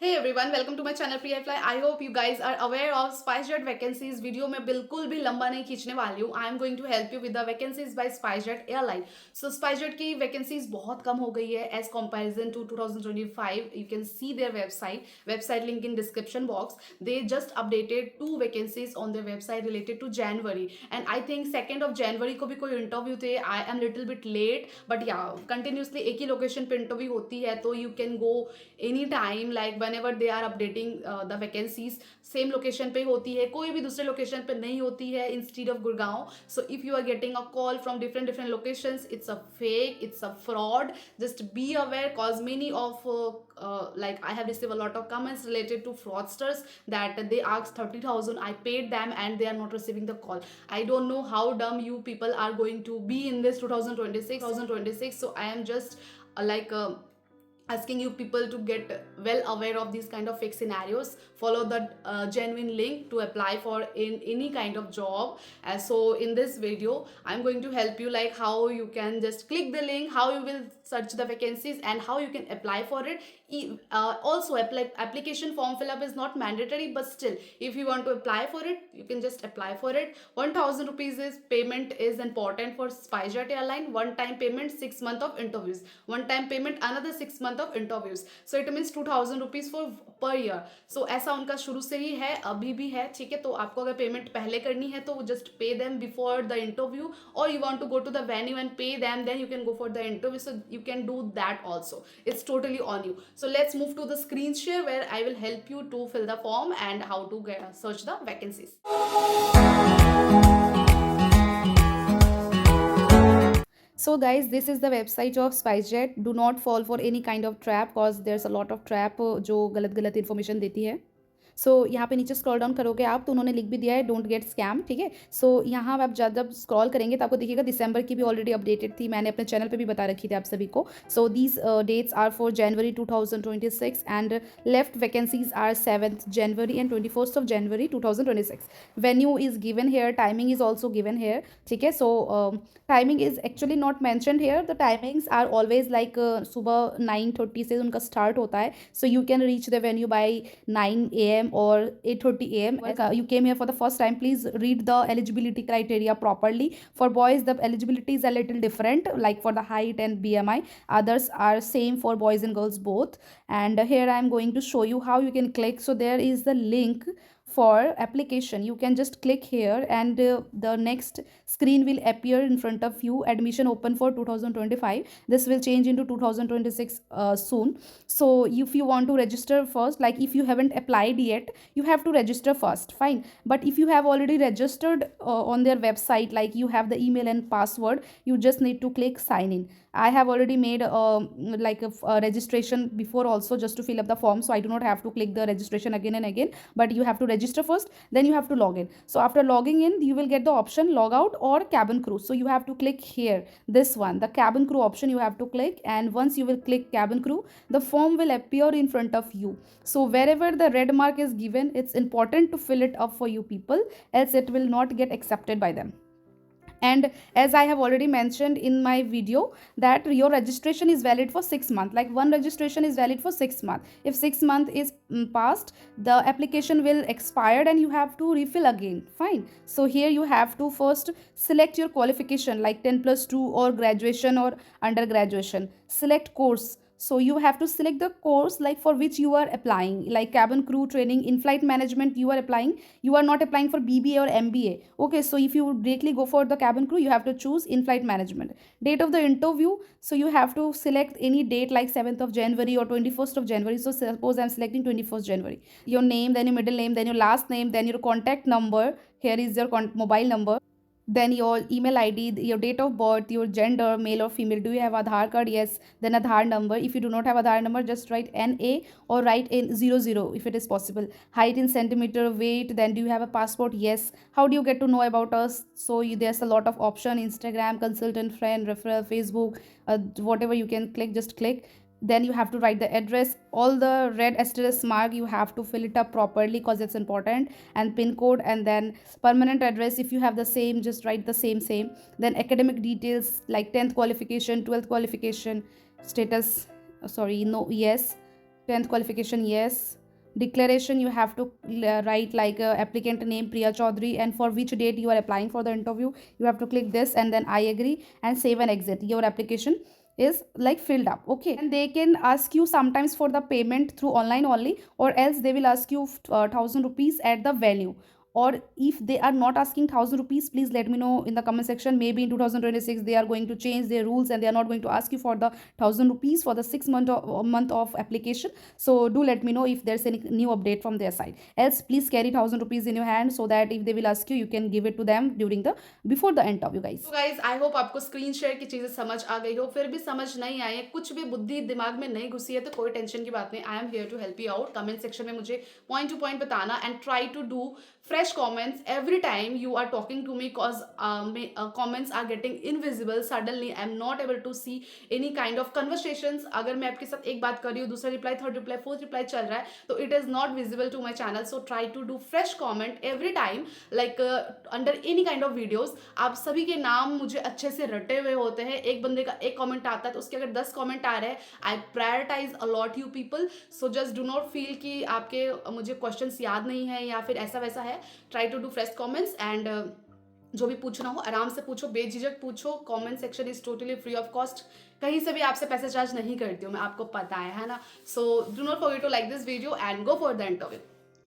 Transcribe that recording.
Hey everyone, welcome to my channel PFly. I hope you guys are aware of SpiceJet vacancies. वीडियो में बिल्कुल भी लंबा नहीं खींचने वाली हूँ. I am going to help you with the vacancies by SpiceJet airline. So SpiceJet की वैकेंसीज बहुत कम हो गई है as comparison to 2025. You can see their website link in description box. They just updated 2 vacancies on their website related to January, and I think 2nd of January को भी कोई interview थे. I am little bit late, but yeah, continuously एक ही location पे interview होती है, तो you can go any time, like whenever they are updating the vacancies. Same location पे होती है, कोई भी दूसरे लोकेशन पे नहीं होती है instead of Gurgaon. So if you are getting a call from different different locations, it's a fake, it's a fraud. Just be aware, cause many of like I have received a lot of comments related to fraudsters that they asked 30,000, I paid them and they are not receiving the call. I don't know how dumb you people are going to be in this 2026. So I am just asking you people to get well aware of these kind of fake scenarios. Follow the genuine link to apply for in any kind of job. So in this video I'm going to help you, like how you can just click the link, how you will search the vacancies, and how you can apply for it. Also, application form fill up is not mandatory, but still if you want to apply for it, you can just apply for it. 1000 rupees is payment is important for SpiceJet airline. One time payment, 6 month of interviews. One time payment, another 6 month of interviews. So it means 2000 rupees for per year. So ऐसा उनका शुरू से ही है, अभी भी है. ठीक है, तो आपको अगर पेमेंट पहले करनी है तो just pay them before the interview, or you want to go to the venue and pay them, then you can go for the interview. So you can do that also. It's totally on you. So let's move to the screen share where I will help you to fill the form and how to search the vacancies. So guys, this is the website of SpiceJet. Do not fall for any kind of trap, cause there's a lot of trap जो गलत गलत information देती है. सो यहाँ पे नीचे scroll down करोगे आप, तो उन्होंने लिख भी दिया है डोंट गेट स्कैम. ठीक है, सो यहाँ आप जब स्क्रॉल करेंगे तो आपको दिखेगा दिसंबर की भी ऑलरेडी अपडेटेड थी, मैंने अपने चैनल पे भी बता रखी थी आप सभी को. So these dates are for January 2026 and left vacancies are 7th January एंड 21st of January 2026. Venue is given here, timing is also given here. ठीक है, so timing is actually not mentioned here. The timings are always like सुबह 9:30 से उनका start होता है. So you can reach the venue by 9 AM or 8:30 AM. You came here for the first time, please read the eligibility criteria properly. For boys the eligibility is a little different, like for the height and BMI. Others are same for boys and girls both. And here I am going to show you how you can click. So there is the link for application. You can just click here and the next screen will appear in front of you. Admission open for 2025. This will change into 2026 soon. So if you want to register first, like if you haven't applied yet, you have to register first, fine. But if you have already registered on their website, like you have the email and password, you just need to click sign in. I have already made a registration before also, just to fill up the form, so I do not have to click the registration again and again. But you have to register first, then you have to log in. So after logging in, you will get the option log out or cabin crew. So you have to click here, this one, the cabin crew option you have to click. And once you will click cabin crew, the form will appear in front of you. So wherever the red mark is given, it's important to fill it up for you people, else it will not get accepted by them. And as I have already mentioned in my video, that your registration is valid for 6 months. Like one registration is valid for 6 months. If 6 months is passed, the application will expire and you have to refill again, fine. So here you have to first select your qualification, like 10+2 or graduation or undergraduation. Select course. So you have to select the course like for which you are applying, like cabin crew training, in-flight management you are applying. You are not applying for BBA or MBA. Okay, so if you directly go for the cabin crew, you have to choose in-flight management. Date of the interview, so you have to select any date like 7th of January or 21st of January. So suppose I'm selecting 21st January. Your name, then your middle name, then your last name, then your contact number. Here is your mobile number. Then your email ID, your date of birth, your gender, male or female. Do you have Aadhaar card? Yes. Then Aadhaar number. If you do not have Aadhaar number, just write NA or write in 00 if it is possible. Height in centimeter, weight. Then do you have a passport? Yes. How do you get to know about us? So there's a lot of option: Instagram, consultant, friend, referral, Facebook, whatever you can click, just click. Then you have to write the address. All the red asterisk mark, you have to fill it up properly because it's important. And pin code, and then permanent address, if you have the same, just write the same. Then academic details like 10th qualification, 12th qualification, status, sorry, no, yes. 10th qualification, yes. Declaration, you have to write like applicant name Priya Chaudhary and for which date you are applying for the interview. You have to click this and then I agree and save and exit. Your application is like filled up. Okay, and they can ask you sometimes for the payment through online only, or else they will ask you 1,000 rupees at the venue. Or if they are not asking 1,000 rupees, please let me know in the comment section. Maybe in 2026 they are going to change their rules and they are not going to ask you for the 1,000 rupees for the 6 month of application. So do let me know if there's any new update from their side. Else please carry 1,000 rupees in your hand, so that if they will ask you, you can give it to them during the before the interview, guys. तो guys I hope आपको screen share की चीजें समझ आ गई हो, फिर भी समझ नहीं आई है, कुछ भी बुद्धि दिमाग में नहीं घुसी है, तो कोई टेंशन की बात नहीं। I am here to help you out. Comment section में मुझे पॉइंट टू पॉइंट बताना and try to do fresh comments every time you are talking to me, cause comments are getting invisible suddenly. I'm not able to see any kind of conversations. अगर मैं आपके साथ एक बात कर रही हूँ, दूसरा reply, third reply, fourth reply चल रहा है, तो it is not visible to my channel. So try to do fresh comment every time, like under any kind of videos. आप सभी के नाम मुझे अच्छे से रटे हुए होते हैं। एक बंदे का एक कमेंट आता है तो उसके अगर 10 कमेंट आ रहे हैं, I prioritize a lot you people. So just do not feel कि आपके मुझे क्वेश्चंस याद नहीं है या फिर ऐसा वैसा है। Try to do fresh comments and जो भी पूछना हो आराम से पूछो, बेझिझक पूछो। Comment section is totally free of cost. कहीं से भी आपसे पैसे चार्ज नहीं करती हूँ मैं, आपको पता है ना। So do not forget to like this video and go for the interview.